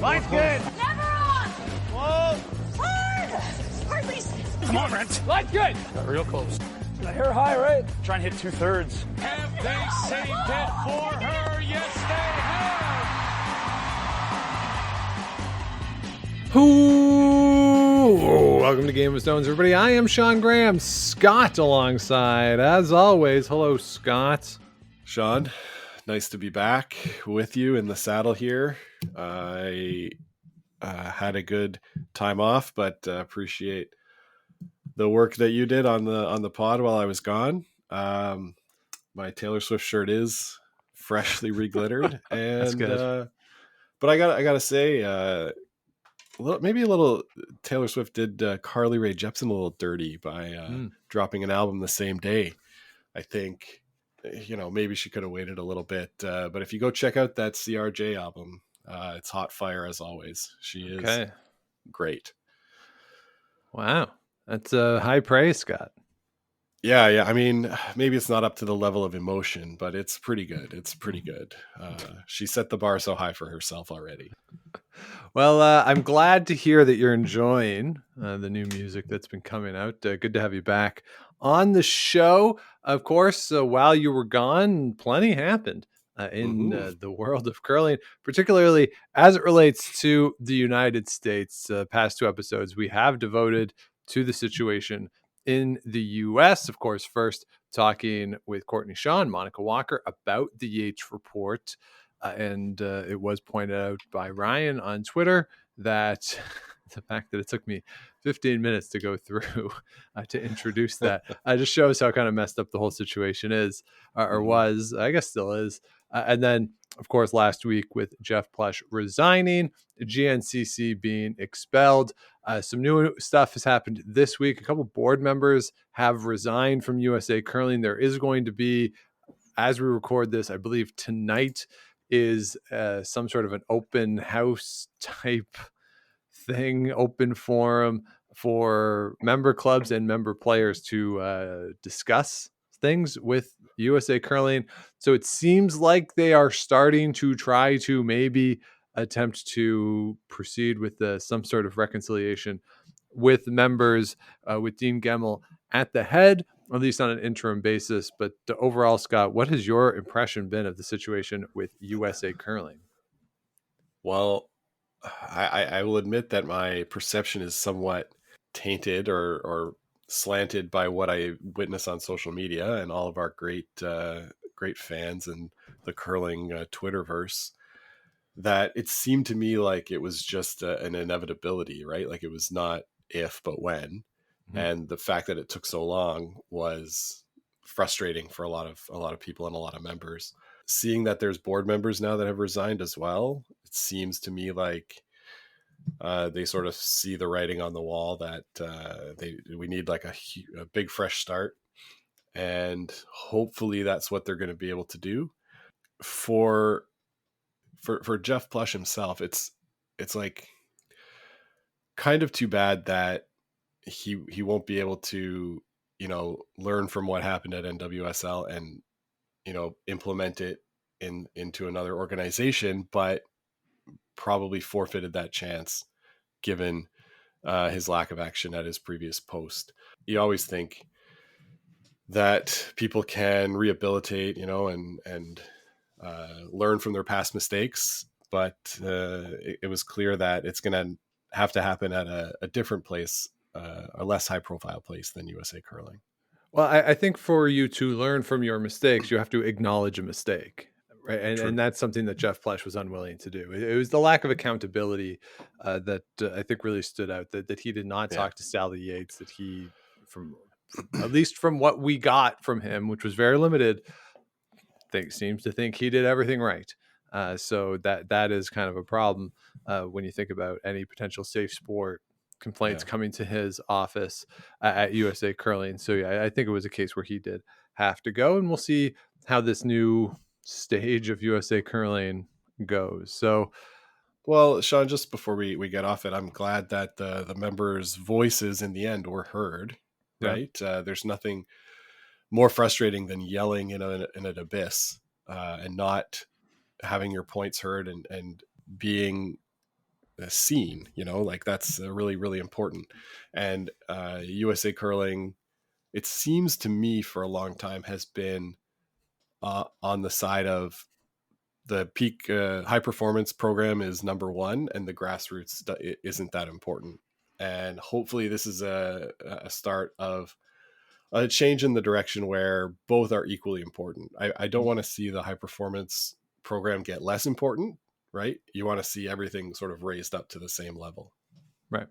Line's good. Never on! Whoa. Hard! Hardly. Come on, Brent. Line's good. Got real close. The hair high, right? Try and hit 2/3. Have they saved it for her? Yes, they have. Welcome to Game of Stones, everybody. I am Sean Graham. Scott alongside, as always. Hello, Scott. Sean, nice to be back with you in the saddle here. I had a good time off, but appreciate the work that you did on the pod while I was gone. My Taylor Swift shirt is freshly reglittered, and That's good. but I gotta say, maybe a little Taylor Swift did Carly Rae Jepsen a little dirty by dropping an album the same day. I think, maybe she could have waited a little bit. But if you go check out that CRJ album, it's hot fire as always. She is great. Wow. That's high praise, Scott. Yeah. I mean, maybe it's not up to the level of emotion, but it's pretty good. She set the bar so high for herself already. Well, I'm glad to hear that you're enjoying the new music that's been coming out. Good to have you back on the show. Of course, while you were gone, plenty happened in the world of curling, particularly as it relates to the United States. Past two episodes we have devoted to the situation in the U.S. Of course, first talking with Courtney Shaw and Monica Walker about the Yates report. And it was pointed out by Ryan on Twitter that the fact that it took me 15 minutes to go through to introduce that just shows how kind of messed up the whole situation is, or was, I guess still is. And then, of course, last week with Jeff Plush resigning, GNCC being expelled. Some new stuff has happened this week. A couple board members have resigned from USA Curling. There is going to be, as we record this, I believe tonight, is some sort of an open house type thing, open forum for member clubs and member players to discuss things with USA Curling. So it seems like they are starting to try to maybe attempt to proceed with some sort of reconciliation with members, with Dean Gemmell at the head, or at least on an interim basis. But overall, Scott, what has your impression been of the situation with USA Curling? Well, I will admit that my perception is somewhat tainted or slanted by what I witness on social media and all of our great fans and the curling Twitterverse. That it seemed to me like it was just an inevitability, right? Like it was not if, but when. And the fact that it took so long was frustrating for a lot of people and a lot of members. Seeing that there's board members now that have resigned as well, it seems to me like they sort of see the writing on the wall that we need like a big fresh start, and hopefully that's what they're going to be able to do. For Jeff Plush himself, it's like kind of too bad that he won't be able to, learn from what happened at NWSL and, implement it into another organization, but probably forfeited that chance given his lack of action at his previous post. You always think that people can rehabilitate, and learn from their past mistakes, but it was clear that it's going to have to happen at a different place, a less high profile place than USA Curling. Well, I think for you to learn from your mistakes, you have to acknowledge a mistake, right? And that's something that Jeff Plush was unwilling to do. It was the lack of accountability that I think really stood out, that he did not talk to Sally Yates, that he, from at least from what we got from him, which was very limited, seems to think he did everything right. So that is kind of a problem when you think about any potential safe sport complaints coming to his office at USA Curling. So I think it was a case where he did have to go, and we'll see how this new stage of USA Curling goes. So, well, Sean, just before we get off it, I'm glad that the members' voices in the end were heard. Right? There's nothing more frustrating than yelling in an abyss and not having your points heard and being scene. Like that's really, really important. And USA Curling, it seems to me for a long time has been on the side of the peak high performance program is number one, and the grassroots isn't that important. And hopefully this is a start of a change in the direction where both are equally important. I don't want to see the high performance program get less important, right? You want to see everything sort of raised up to the same level. Right.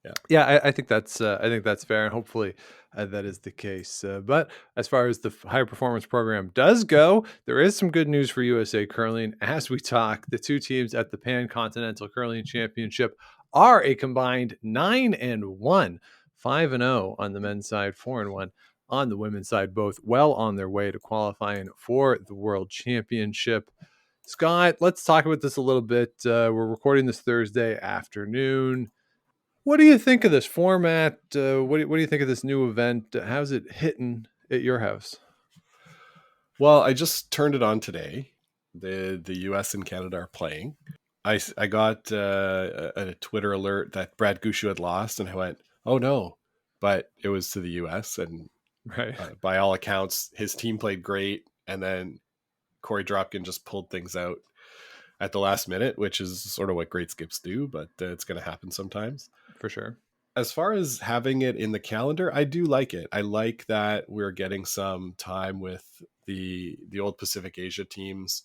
Yeah. Yeah, I think that's fair, and hopefully that is the case. But as far as the high performance program does go, there is some good news for USA Curling. As we talk, the two teams at the Pan Continental Curling Championship are a combined 9-1, 5-0 on the men's side, 4-1 on the women's side, both well on their way to qualifying for the World Championship. Scott, let's talk about this a little bit. We're recording this Thursday afternoon. What do you think of this format? What do you think of this new event? How's it hitting at your house? Well, I just turned it on today. The US and Canada are playing. I got a Twitter alert that Brad Gushu had lost, and I went, oh no. But it was to the US, and Right. By all accounts, his team played great. And then Corey Dropkin just pulled things out at the last minute, which is sort of what great skips do, but it's going to happen sometimes. For sure. As far as having it in the calendar, I do like it. I like that we're getting some time with the old Pacific Asia teams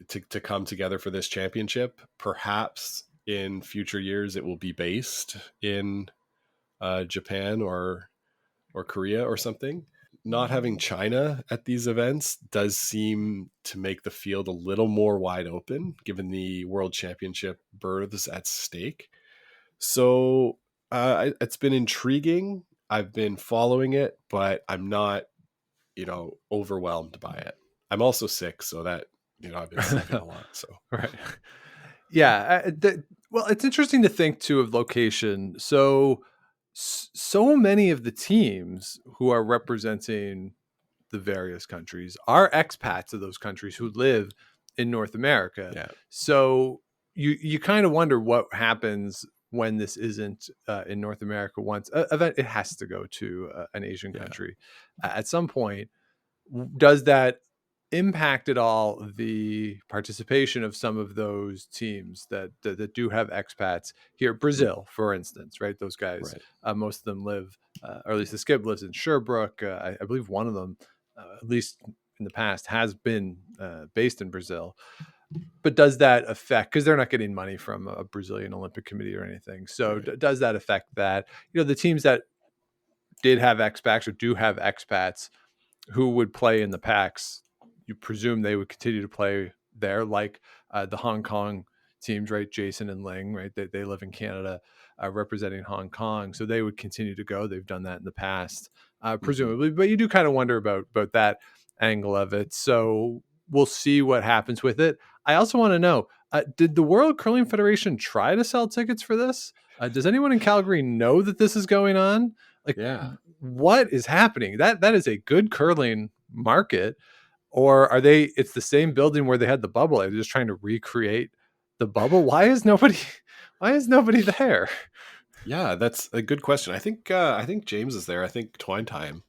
to come together for this championship. Perhaps in future years, it will be based in Japan or Korea or something. Not having China at these events does seem to make the field a little more wide open, given the World Championship berths at stake. So it's been intriguing. I've been following it, but I'm not, overwhelmed by it. I'm also sick, so that, I've been sleeping a lot. So right. Yeah. Well, it's interesting to think too of location. So many of the teams who are representing the various countries are expats of those countries who live in North America. Yeah. So you kind of wonder what happens when this isn't in North America. Once event, it has to go to an Asian country at some point. Does that impact at all the participation of some of those teams that do have expats here? Brazil, for instance, right? Those guys, right. Most of them live, or at least the skip lives in Sherbrooke. I believe one of them, at least in the past, has been based in Brazil. But does that affect, because they're not getting money from a Brazilian Olympic Committee or anything. So right. Does that affect that? The teams that did have expats or do have expats who would play in the packs, you presume they would continue to play there, like the Hong Kong teams, right? Jason and Ling, right? They live in Canada representing Hong Kong. So they would continue to go. They've done that in the past, presumably. But you do kind of wonder about that angle of it. So we'll see what happens with it. I also want to know, did the World Curling Federation try to sell tickets for this? Does anyone in Calgary know that this is going on? What is happening? That is a good curling market. Or are it's the same building where they had the bubble? They're just trying to recreate the bubble. Why is nobody there? Yeah, that's a good question. I think James is there. I think Twine Time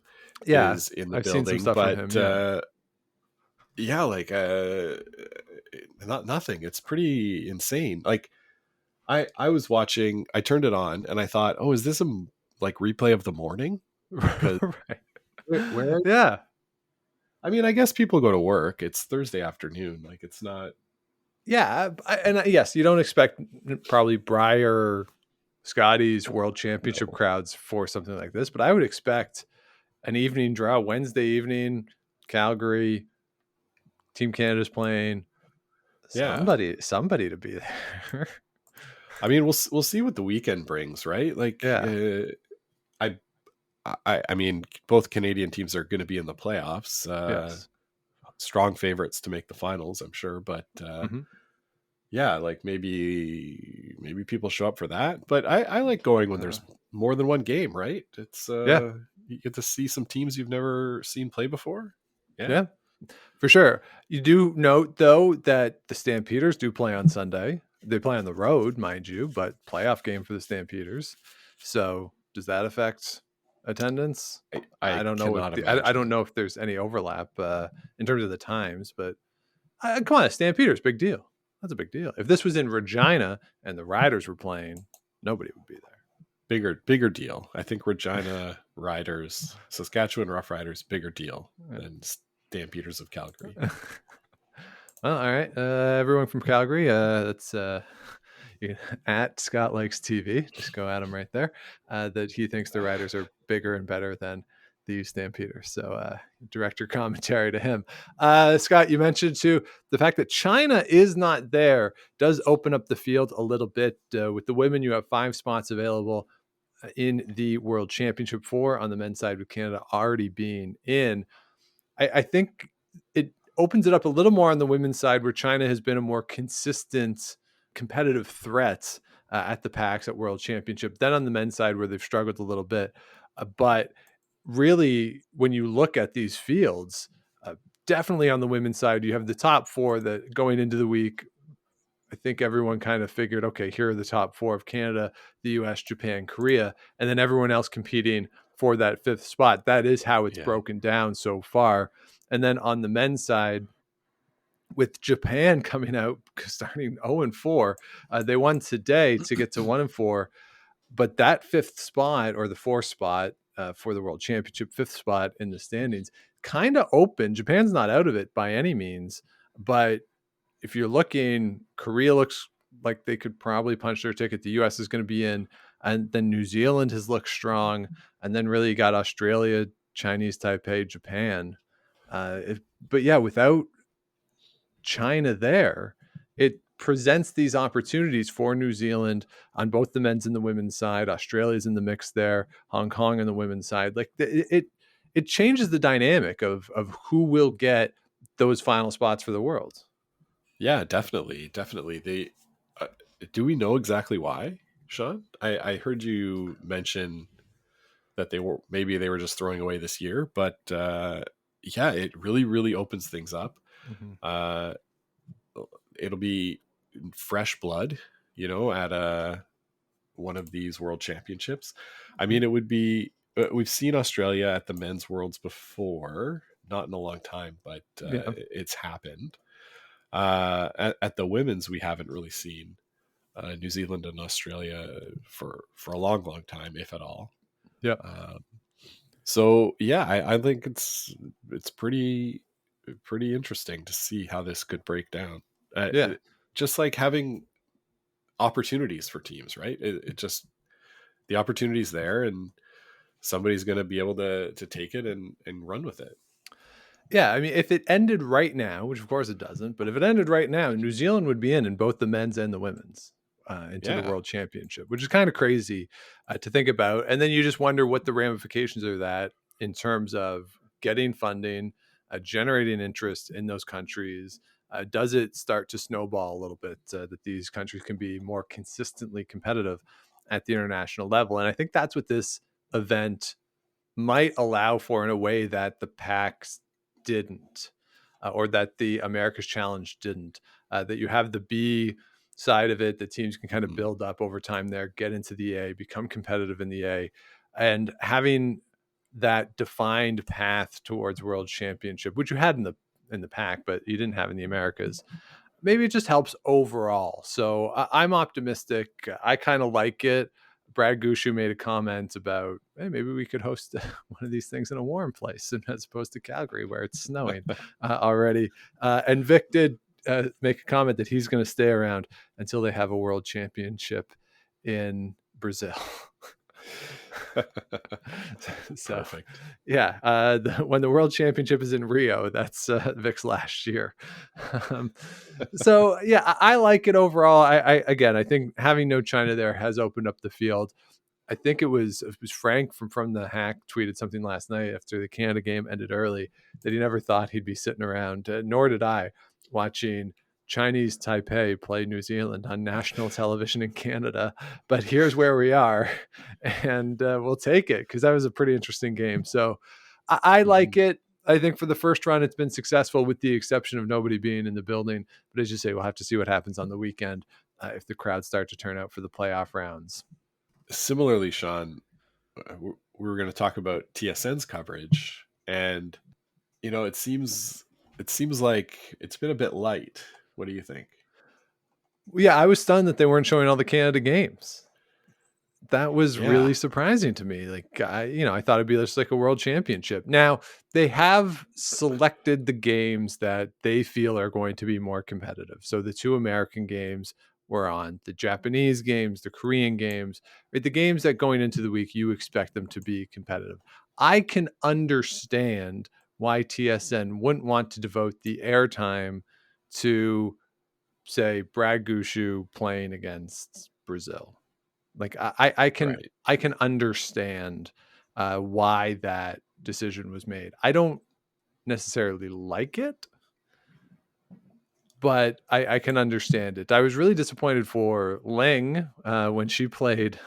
is in the I've building. Seen some stuff but from him, nothing. It's pretty insane. Like I was watching, I turned it on and I thought, oh, is this a replay of the morning? Because right. where yeah. I mean, I guess people go to work. It's Thursday afternoon. It's not. Yeah. Yes, you don't expect probably Briar, Scotty's World Championship crowds for something like this, but I would expect an evening draw, Wednesday evening, Calgary, Team Canada's playing. Somebody to be there. I mean, we'll see what the weekend brings, right? I mean, both Canadian teams are going to be in the playoffs. Yes. Strong favorites to make the finals, I'm sure. But maybe people show up for that. But I like going when there's more than one game, right? It's you get to see some teams you've never seen play before. Yeah, for sure. You do note, though, that the Stampeders do play on Sunday. They play on the road, mind you, but playoff game for the Stampeders. So does that affect attendance? I I don't know cannot I don't imagine. know if there's any overlap in terms of the times, but come on, Stampeders, big deal. That's a big deal. If this was in Regina and the Riders were playing, nobody would be Bigger deal. I think Regina Riders, Saskatchewan Roughriders, bigger deal there. than Stampeders of Calgary. Well, all right. Everyone from Calgary, that's at Scott Likes TV. Just go at him right there. That he thinks the Riders are bigger and better than the Stampeders. So direct your commentary to him. Scott, you mentioned too the fact that China is not there does open up the field a little bit. With the women, you have 5 spots available in the World Championship, 4 on the men's side, with Canada already being in. I think it opens it up a little more on the women's side, where China has been a more consistent competitive threat at the PAX at World Championship than on the men's side, where they've struggled a little bit. But really, when you look at these fields, definitely on the women's side, you have the top 4 that going into the week, I think everyone kind of figured, okay, here are the top 4 of Canada, the US, Japan, Korea, and then everyone else competing for that 5th spot. That is how it's Yeah. broken down so far. And then on the men's side, with Japan coming out starting 0-4, they won today to get to 1-4, but that 5th spot, or the 4th spot for the World Championship, 5th spot in the standings, kind of open. Japan's not out of it by any means, but if you're looking, Korea looks like they could probably punch their ticket. The US is going to be in, and then New Zealand has looked strong, and then really you got Australia, Chinese Taipei, Japan. But yeah, without China there, it presents these opportunities for New Zealand on both the men's and the women's side. Australia's in the mix there, Hong Kong on the women's side. Like it changes the dynamic of who will get those final spots for the world. Yeah, definitely. They do we know exactly why, Sean? I heard you mention that they were just throwing away this year, but yeah, it really opens things up. Mm-hmm. It'll be fresh blood, at one of these world championships. I mean, it would be, we've seen Australia at the men's worlds before, not in a long time, but it's happened. At the women's, we haven't really seen New Zealand and Australia for a long time, if at all. Yeah. So yeah, I think it's pretty interesting to see how this could break down. Just like having opportunities for teams, right? It just, the opportunity's there, and somebody's going to be able to take it and run with it. Yeah, I mean, if it ended right now, which of course it doesn't, but if it ended right now, New Zealand would be in both the men's and the women's into the World Championship, which is kind of crazy to think about. And then you just wonder what the ramifications of that in terms of getting funding, generating interest in those countries. Does it start to snowball a little bit that these countries can be more consistently competitive at the international level? And I think that's what this event might allow for in a way that the PAX didn't, or that the America's Challenge didn't. That you have the B side of it, that teams can kind of build up over time there, get into the A, become competitive in the A, and having that defined path towards World Championship, which you had in the PAC, but you didn't have in the Americas. Maybe it just helps overall. So I'm optimistic. I kind of like it. Brad Gushu made a comment about, hey, maybe we could host one of these things in a warm place as opposed to Calgary where it's snowing already. And Vic did make a comment that he's going to stay around until they have a World Championship in Brazil. So, perfect. Yeah, when the World Championship is in Rio, that's Vic's last year. So yeah, I like it overall. I think having no China there has opened up the field. I think it was Frank from the Hack tweeted something last night after the Canada game ended early that he never thought he'd be sitting around, nor did I, watching Chinese Taipei play New Zealand on national television in Canada. But here's where we are, and we'll take it because that was a pretty interesting game. So I like it. I think for the first run, it's been successful with the exception of nobody being in the building. But as you say, we'll have to see what happens on the weekend. if the crowds start to turn out for the playoff rounds. Similarly, Sean, we were going to talk about TSN's coverage, and it seems like it's been a bit light. What do you think? Yeah, I was stunned that they weren't showing all the Canada games. That was really surprising to me. Like, I thought it'd be just like a world championship. Now, they have selected the games that they feel are going to be more competitive. So the 2 American games were on, the Japanese games, the Korean games, right? The games that going into the week, you expect them to be competitive. I can understand why TSN wouldn't want to devote the airtime to, say, Brad Gushu playing against Brazil. Like I can understand why that decision was made. I don't necessarily like it, but I can understand it. I was really disappointed for Ling when she played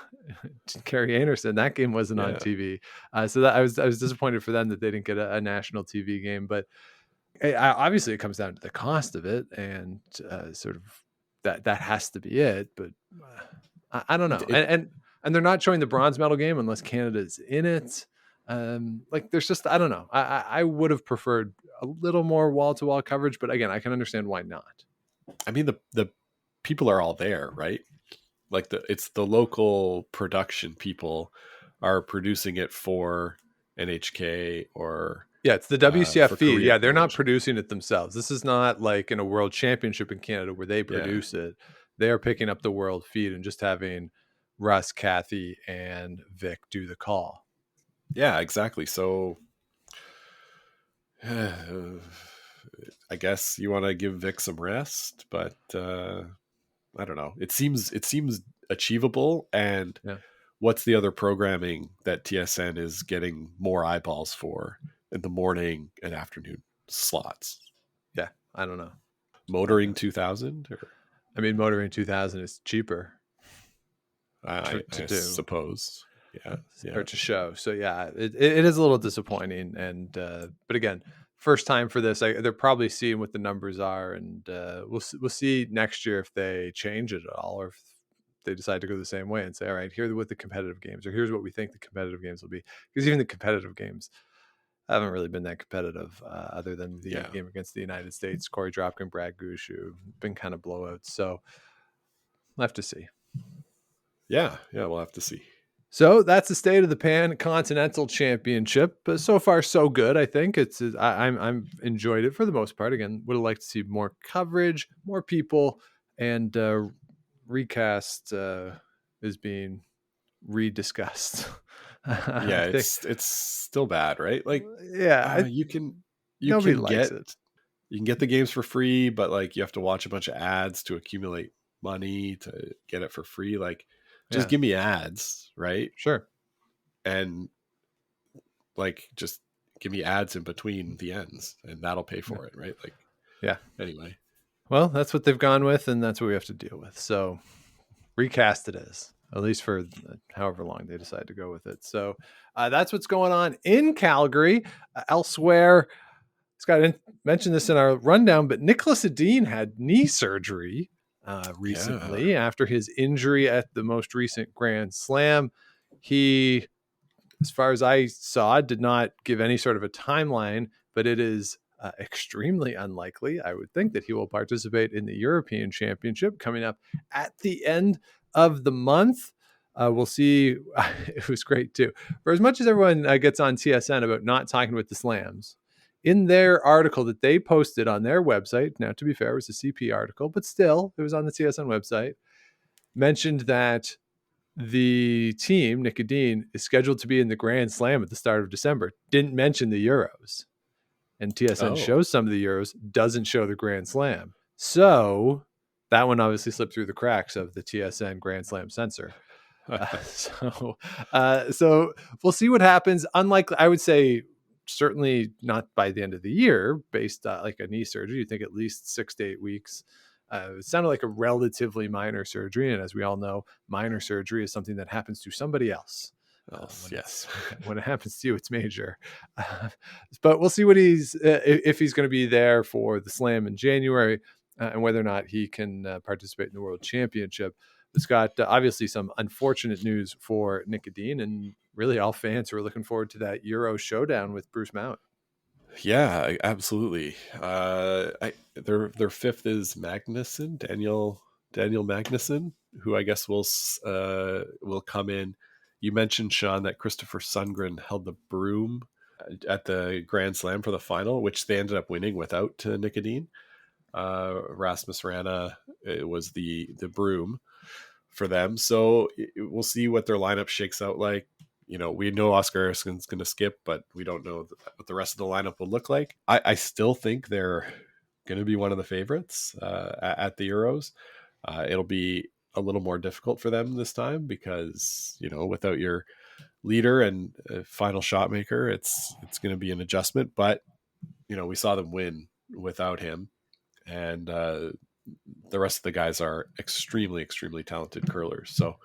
Carrie Anderson. That game wasn't on TV, so that I was disappointed for them that they didn't get a national TV game. But obviously, it comes down to the cost of it, and sort of that has to be it. But I don't know, and they're not showing the bronze medal game unless Canada's in it. Like there's just, I don't know. I would have preferred a little more wall-to-wall coverage, but again, I can understand why not. I mean, the people are all there, right? Like it's the local production people are producing it for NHK or it's the WCF feed. Korea They're not producing it themselves. This is not like in a world championship in Canada where they produce it. They are picking up the world feed and just having Russ, Kathy, and Vic do the call. Yeah, exactly. So I guess you want to give Vic some rest, but I don't know. It seems achievable. And what's the other programming that TSN is getting more eyeballs for in the morning and afternoon slots? Yeah, I don't know. Motoring 2000? I mean, Motoring 2000 is cheaper. I suppose. Or to show. So it is a little disappointing. And but again, first time for this. They're probably seeing what the numbers are, and we'll see next year if they change it at all, or if they decide to go the same way and say, all right, here's what the competitive games, or here's what we think the competitive games will be. Because even the competitive games haven't really been that competitive, other than the game against the United States. Corey Dropkin, Brad Gushu, been kind of blowouts. So we'll have to see. Yeah, we'll have to see. So that's the state of the Pan Continental Championship. But so far, so good. I think I'm enjoyed it for the most part. Again, would have liked to see more coverage, more people, and recast is being rediscussed. It's still bad, right? Like, you can get the games for free, but like you have to watch a bunch of ads to accumulate money to get it for free. Like, just give me ads, right? Sure. And like, just give me ads in between the ends, and that'll pay for it, right? Like, anyway. Well, that's what they've gone with, and that's what we have to deal with. So recast it is, at least for however long they decide to go with it. So that's what's going on in Calgary. Elsewhere, Scott mentioned this in our rundown, but Niklas Edin had knee surgery recently after his injury at the most recent Grand Slam. He, as far as I saw, did not give any sort of a timeline, but it is extremely unlikely, I would think, that he will participate in the European Championship coming up at the end of the month. We'll see. It was great too. For as much as everyone gets on TSN about not talking with the slams, in their article that they posted on their website, now to be fair, it was a CP article, but still, it was on the TSN website, mentioned that the team, Nick Edin, is scheduled to be in the Grand Slam at the start of December. Didn't mention the Euros. And TSN shows some of the Euros, doesn't show the Grand Slam. So that one obviously slipped through the cracks of the TSN Grand Slam censor. So we'll see what happens. Unlikely, I would say, certainly not by the end of the year, based like a knee surgery. You think at least 6 to 8 weeks. It sounded like a relatively minor surgery. And as we all know, minor surgery is something that happens to somebody else. When it happens to you, it's major. But we'll see what if he's going to be there for the Slam in January. and whether or not he can participate in the World Championship. But Scott, obviously some unfortunate news for Edin, and really all fans who are looking forward to that Euro showdown with Bruce Mount. Yeah, absolutely. Their fifth is Magnuson, Daniel Magnuson, who I guess will come in. You mentioned, Sean, that Christopher Sundgren held the broom at the Grand Slam for the final, which they ended up winning without Edin. Rasmus Rana, it was the broom for them. So we'll see what their lineup shakes out like. We know Oscar Ericsson's going to skip, but we don't know what the rest of the lineup will look like. I still think they're going to be one of the favorites at the Euros. It'll be a little more difficult for them this time because, without your leader and final shot maker, it's going to be an adjustment. But, we saw them win without him. And the rest of the guys are extremely, extremely talented curlers. So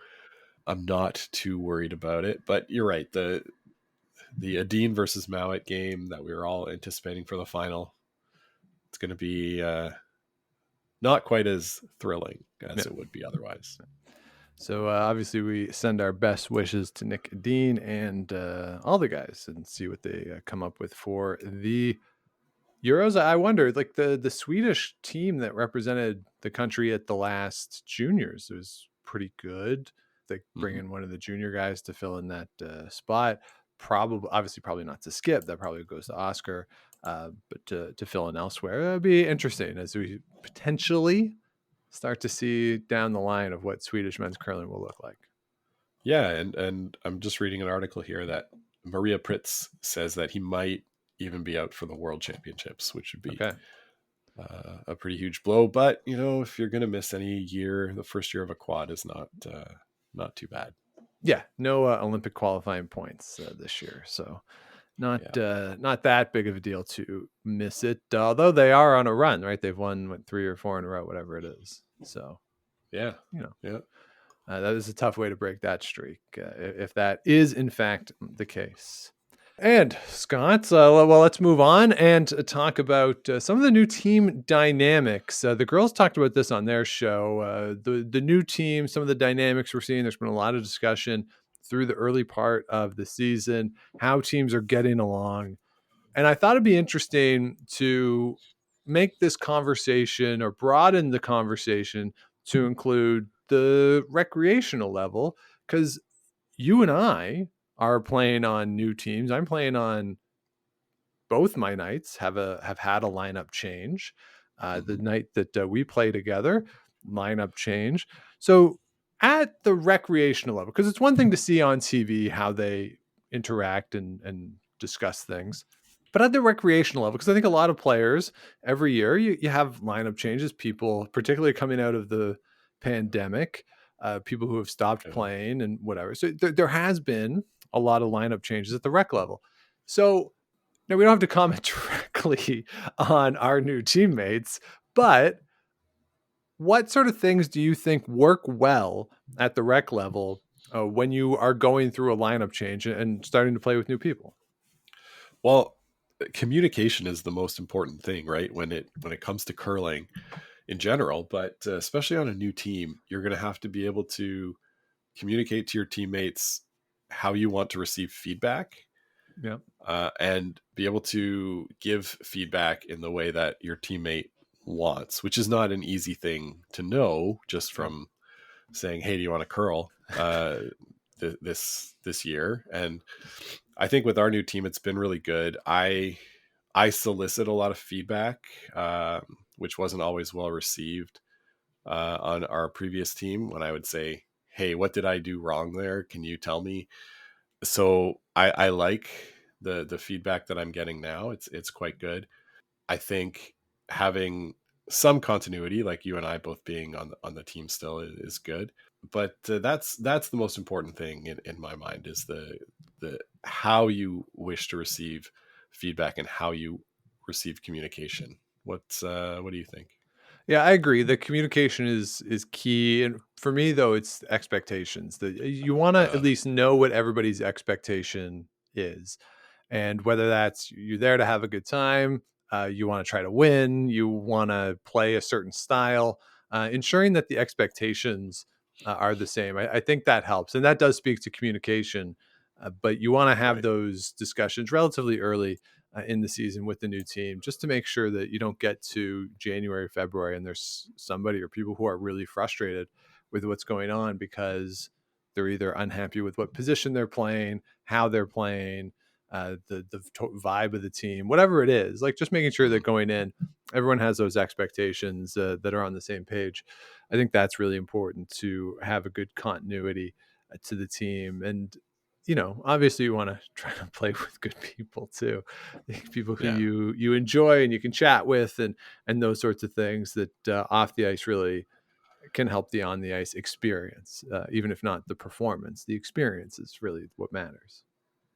I'm not too worried about it, but you're right. The Edin versus Mouat game that we were all anticipating for the final, it's going to be not quite as thrilling as it would be otherwise. So obviously we send our best wishes to Edin and all the guys and see what they come up with for the Euros. I wonder, like the Swedish team that represented the country at the last juniors, it was pretty good. They bring in one of the junior guys to fill in that spot. Probably not to skip. That probably goes to Oscar, but to fill in elsewhere. That'd be interesting as we potentially start to see down the line of what Swedish men's curling will look like. Yeah, and I'm just reading an article here that Maria Pritz says that he might even be out for the World Championships, which would be a pretty huge blow. But if you're going to miss any year, the first year of a quad is not too bad. Yeah, no Olympic qualifying points this year, so not that big of a deal to miss it. Although they are on a run, right? They've won 3 or 4 in a row, whatever it is. So yeah, that is a tough way to break that streak if that is in fact the case. And Scott, well, let's move on and talk about some of the new team dynamics. The girls talked about this on their show. The new team, some of the dynamics we're seeing. There's been a lot of discussion through the early part of the season, how teams are getting along. And I thought it'd be interesting to make this conversation or broaden the conversation to include the recreational level, because you and I are playing on new teams. I'm playing on both my nights, have had a lineup change. The night that we play together, lineup change. So at the recreational level, because it's one thing to see on TV how they interact and discuss things, but at the recreational level, because I think a lot of players every year you have lineup changes, people particularly coming out of the pandemic, people who have stopped playing and whatever. So there has been a lot of lineup changes at the rec level. So now we don't have to comment directly on our new teammates, but what sort of things do you think work well at the rec level when you are going through a lineup change and starting to play with new people? Well, communication is the most important thing, right? When it comes to curling in general, but especially on a new team, you're going to have to be able to communicate to your teammates how you want to receive feedback. Yeah. And be able to give feedback in the way that your teammate wants, which is not an easy thing to know just from saying, hey, do you want to curl this year? And I think with our new team, it's been really good. I solicit a lot of feedback, which wasn't always well received on our previous team when I would say, hey, what did I do wrong there? Can you tell me? So I like the feedback that I'm getting now. It's quite good. I think having some continuity, like you and I both being on the team still, is good. But that's the most important thing in my mind, is the how you wish to receive feedback and how you receive communication. What do you think? Yeah, I agree. The communication is key. And for me, though, it's expectations. That you want to at least know what everybody's expectation is. And whether that's you're there to have a good time, you want to try to win, you want to play a certain style, ensuring that the expectations are the same. I think that helps. And that does speak to communication. But you want to have those discussions relatively early in the season with the new team, just to make sure that you don't get to January, February, and there's somebody or people who are really frustrated with what's going on because they're either unhappy with what position they're playing, how they're playing, the vibe of the team, whatever it is. Like, just making sure that going in, everyone has those expectations that are on the same page. I think that's really important to have a good continuity to the team. And obviously you want to try to play with good people too, people who you enjoy and you can chat with, and those sorts of things that off the ice really can help the on the ice experience, even if not the performance. The experience is really what matters.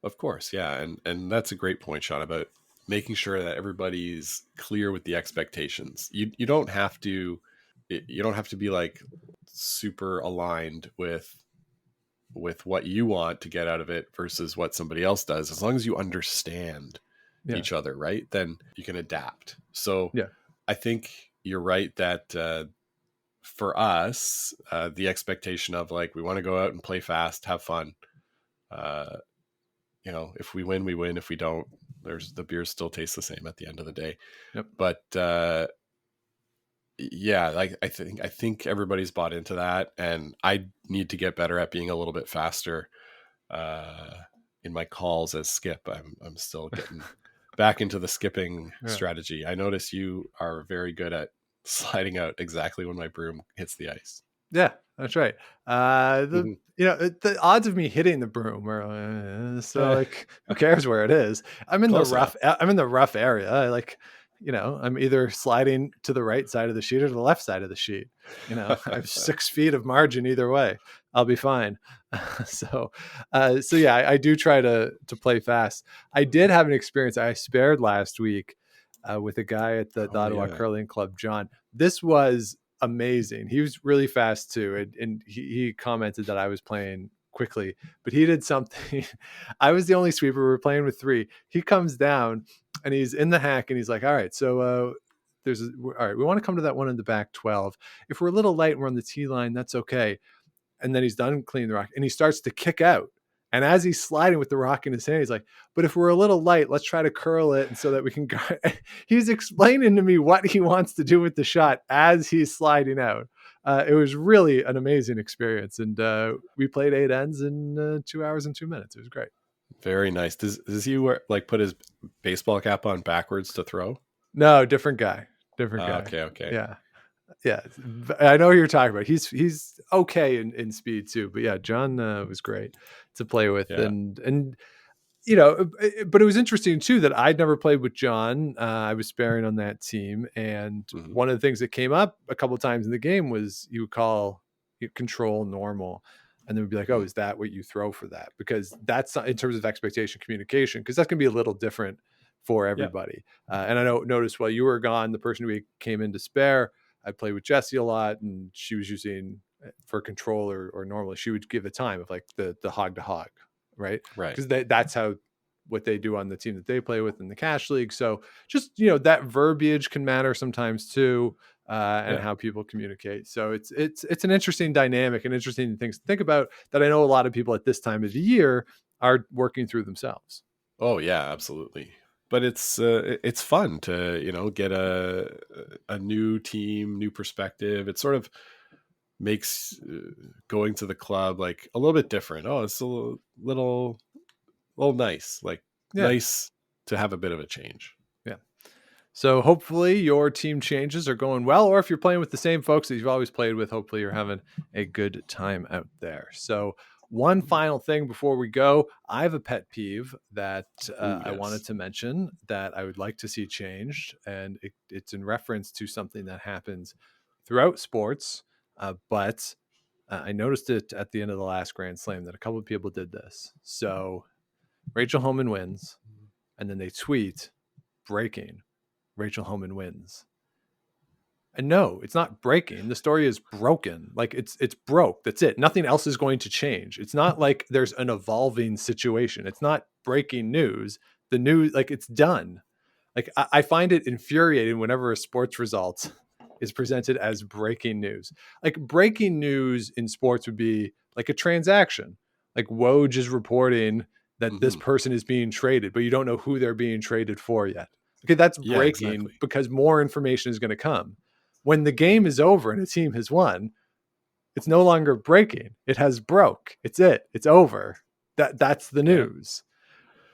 Of course, yeah, and that's a great point, Sean, about making sure that everybody's clear with the expectations. You don't have to be like super aligned with what you want to get out of it versus what somebody else does. As long as you understand each other, right, then you can adapt. So I think you're right that for us, the expectation of like, we want to go out and play fast, have fun. If we win, we win. If we don't, the beers still taste the same at the end of the day. But I think everybody's bought into that, and I need to get better at being a little bit faster in my calls as skip. I'm still getting back into the skipping strategy. I notice you are very good at sliding out exactly when my broom hits the ice. Yeah, that's right. The odds of me hitting the broom are like, who cares where it is? I'm in the rough area. I'm either sliding to the right side of the sheet or to the left side of the sheet. I have 6 feet of margin either way. I'll be fine. I do try to play fast. I did have an experience I spared last week with a guy at the Ottawa Curling Club, John. This was amazing. He was really fast too. And he commented that I was playing quickly, but he did something. I was the only sweeper. We were playing with 3. He comes down and he's in the hack and he's like, all right, so all right, we want to come to that one in the back 12. If we're a little light and we're on the tee line, that's okay. And then he's done cleaning the rock and he starts to kick out. And as he's sliding with the rock in his hand, he's like, but if we're a little light, let's try to curl it. And so that we can go. He's explaining to me what he wants to do with the shot as he's sliding out. It was really an amazing experience. And we played 8 ends in 2 hours and 2 minutes. It was great. Very nice. Does he put his baseball cap on backwards to throw? No, different guy. Okay. Yeah. I know who you're talking about. He's okay in speed too, but yeah, John was great to play with. And but it was interesting too that I'd never played with John. I was sparing on that team, and one of the things that came up a couple of times in the game was you would call control normal, and then we'd be like, oh, is that what you throw for that? Because that's in terms of expectation communication, because that's going to be a little different for everybody. And I noticed while you were gone, the person who came in to spare, I played with Jessie a lot, and she was using for control or normally she would give a time of like the hog to hog, right? Because that's what they do on the team that they play with in the cash league. So just that verbiage can matter sometimes too, and how people communicate. So it's an interesting dynamic and interesting things to think about that I know a lot of people at this time of the year are working through themselves. Oh yeah, absolutely. But it's fun to get a new team, new perspective. It sort of makes going to the club like a little bit different. Oh, it's a little nice, nice to have a bit of a change. Yeah. So hopefully your team changes are going well, or if you're playing with the same folks that you've always played with, hopefully you're having a good time out there. So one final thing before we go, I have a pet peeve that I wanted to mention that I would like to see changed, and it's in reference to something that happens throughout sports, but I noticed it at the end of the last Grand Slam that a couple of people did this. So Rachel Homan wins, and then they tweet, breaking, Rachel Homan wins. And no, it's not breaking. The story is broken. Like it's broke. That's it. Nothing else is going to change. It's not like there's an evolving situation. It's not breaking news. The news, like it's done. Like I find it infuriating whenever a sports result is presented as breaking news. Like breaking news in sports would be like a transaction. Like Woj is reporting that this person is being traded, but you don't know who they're being traded for yet. Okay, that's Yeah, breaking exactly. because more information is going to come. When the game is over and a team has won, it's no longer breaking. It has broke. It's over. That's the Yeah. news.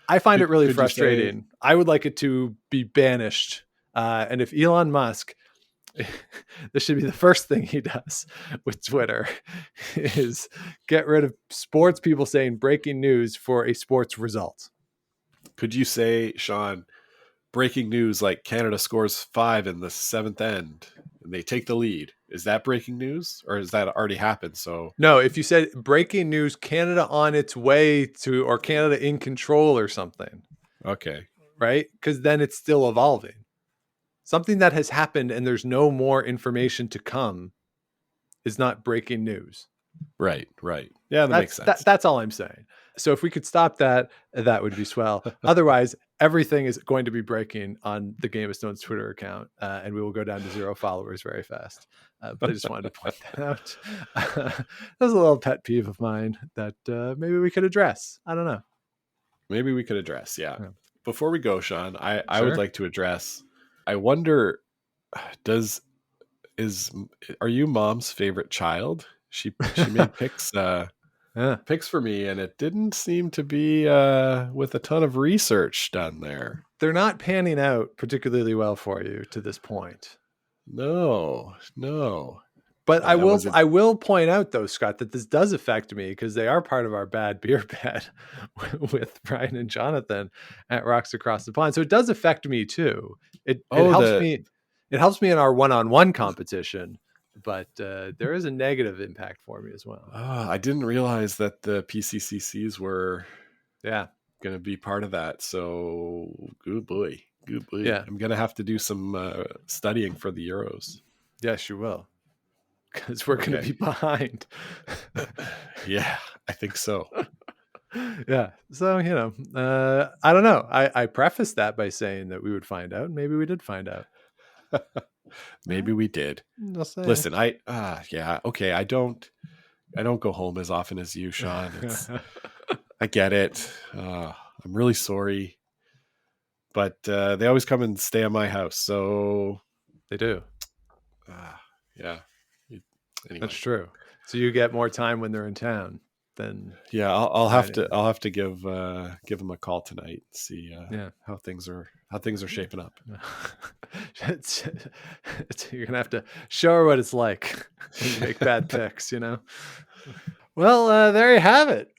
I find it really Could you say, frustrating. I would like it to be banished. And if Elon Musk, this should be the first thing he does with Twitter, is get rid of sports people saying breaking news for a sports result. could you say, Sean, breaking news like Canada scores 5 in the 7th end and they take the lead? Is that breaking news, or has that already happened? So No, if you said breaking news, Canada on its way to, or Canada in control or something, okay, right? Because then it's still evolving. Something that has happened and there's no more information to come is not breaking news. right, yeah, that makes sense. That's all I'm saying. So if we could stop that, that would be swell. Otherwise, everything is going to be breaking on the Game of Stones Twitter account, and we will go down to 0 followers very fast. But I just wanted to point that out. That was a little pet peeve of mine that maybe we could address. I don't know. Maybe we could address, yeah. Before we go, Sean, I Sure. would like to address, I wonder, are you Mom's favorite child? She made picks for me, and it didn't seem to be with a ton of research done there. They're not panning out particularly well for you to this point. No. But I will point out, though, Scott, that this does affect me because they are part of our bad beer bet with Brian and Jonathan at Rocks Across the Pond. So it does affect me too. It helps me. It helps me in our one-on-one competition, but there is a negative impact for me as well. I didn't realize that the PCCCs were going to be part of that. So good boy. Yeah, I'm going to have to do some studying for the Euros. Yes, you will. Because we're going to be behind. Yeah, I think so. Yeah. So, I don't know. I prefaced that by saying that we would find out. Maybe we did find out. Maybe we did. Listen, okay. I don't go home as often as you, Sean. I get it. I'm really sorry. But they always come and stay at my house. So they do. Yeah. Anyway. That's true. So you get more time when they're in town than. Yeah, I'll have to give them a call tonight and see how things are shaping up. You're gonna have to show her what it's like when you make bad picks, Well, there you have it.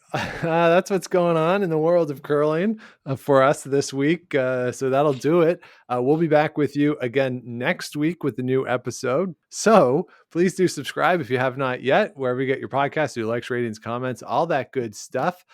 That's what's going on in the world of curling for us this week. So that'll do it. We'll be back with you again next week with the new episode. So please do subscribe if you have not yet, wherever you get your podcasts, your likes, ratings, comments, all that good stuff.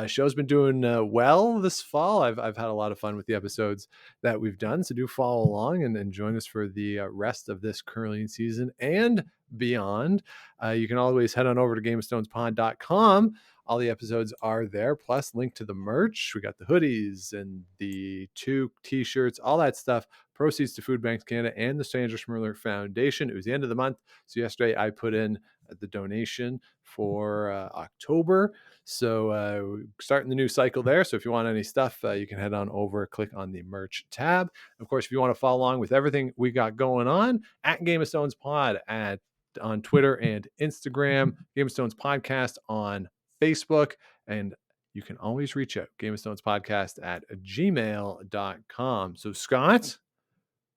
Show's been doing well this fall. I've had a lot of fun with the episodes that we've done. So do follow along and join us for the rest of this curling season and beyond. You can always head on over to GameOfStonesPod.com. All the episodes are there, plus link to the merch. We got the hoodies and the 2 t-shirts, all that stuff. Proceeds to Food Banks Canada and the Sandra Schmirler Foundation. It was the end of the month. So yesterday I put in the donation for October. So starting the new cycle there. So if you want any stuff, you can head on over, click on the merch tab. Of course, if you want to follow along with everything we got going on, at Game of Stones Pod on Twitter and Instagram, Game of Stones Podcast on Facebook, and you can always reach out, Game of Stones Podcast at gmail.com. So Scott,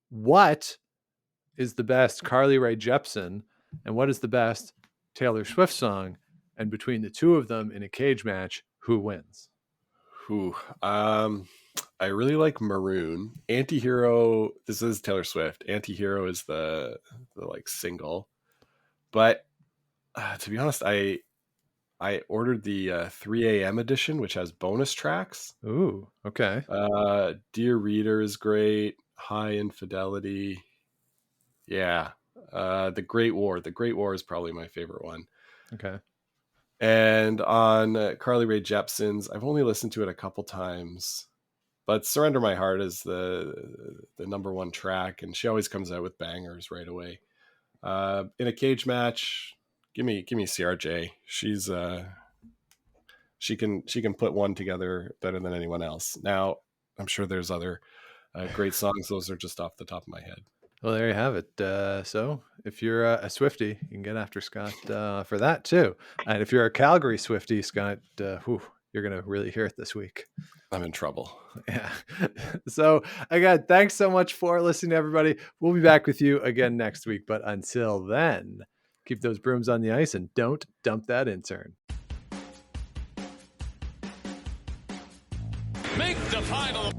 what is the best Carly Rae Jepsen and what is the best Taylor Swift song? And between the two of them in a cage match, who wins? I really like Maroon. Antihero, this is Taylor Swift. Antihero is the like single. But to be honest, I ordered the 3 a.m. edition, which has bonus tracks. Ooh, okay. Dear Reader is great. High Infidelity. Yeah. The Great War. The Great War is probably my favorite one. Okay. And on Carly Rae Jepsen's, I've only listened to it a couple times. But Surrender My Heart is the number one track, and she always comes out with bangers right away. In a cage match, give me CRJ. She's she can put one together better than anyone else. Now, I'm sure there's other great songs. Those are just off the top of my head. Well, there you have it. So if you're a Swiftie, you can get after Scott for that too. And if you're a Calgary Swiftie, Scott, you're going to really hear it this week. I'm in trouble. Yeah. So again, thanks so much for listening, everybody. We'll be back with you again next week. But until then, keep those brooms on the ice and don't dump that intern. Make the final.